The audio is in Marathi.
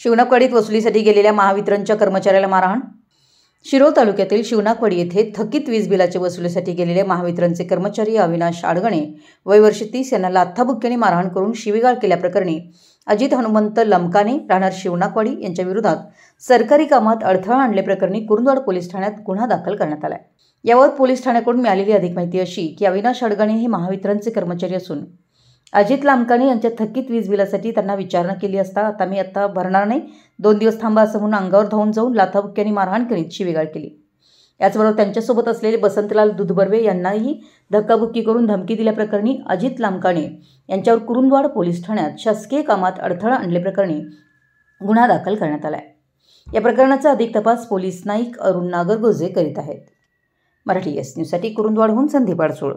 शिवणकवाडीत वसुलीसाठी गेलेल्या महावितरणच्या कर्मचाऱ्याला मारहाण। शिरोळ तालुक्यातील शिवणकवाडी येथे थकीत वीज बिलाच्या वसुलीसाठी गेलेले महावितरणचे कर्मचारी अविनाश आडगणे वय वर्ष 30 यांना लाथाबुक्क्याने मारहाण करून शिवीगाळ केल्याप्रकरणी अजित हनुमंत लमकाने राहणार शिवणकवाडी यांच्या विरोधात सरकारी कामात अडथळा आणल्याप्रकरणी कुरुंदवाड पोलीस ठाण्यात गुन्हा दाखल करण्यात आला आहे। याबाबत पोलीस ठाण्याकडून मिळालेली अधिक माहिती अशी की अविनाश आडगणे हे महावितरणचे कर्मचारी असून अजित लामकाने यांच्या थकीत वीज बिलासाठी त्यांना विचारणा केली असता आता भरणार नाही, 2 दिवस थांबा असं म्हणून अंगावर धावून जाऊन लाथाबुक्क्याने मारहाण करीत शिवीगाळ केली। याचबरोबर त्यांच्यासोबत असलेले बसंतलाल दुधबर्वे यांनाही धक्काबुक्की करून धमकी दिल्याप्रकरणी अजित लामकाने यांच्यावर कुरुंदवाड पोलीस ठाण्यात शासकीय कामात अडथळा आणल्याप्रकरणी गुन्हा दाखल करण्यात आला आहे। या प्रकरणाचा अधिक तपास पोलीस नाईक अरुण नागरगोजे करीत आहेत। मराठी एस न्यूजसाठी कुरुंदवाडहून संदीप अडसूळ।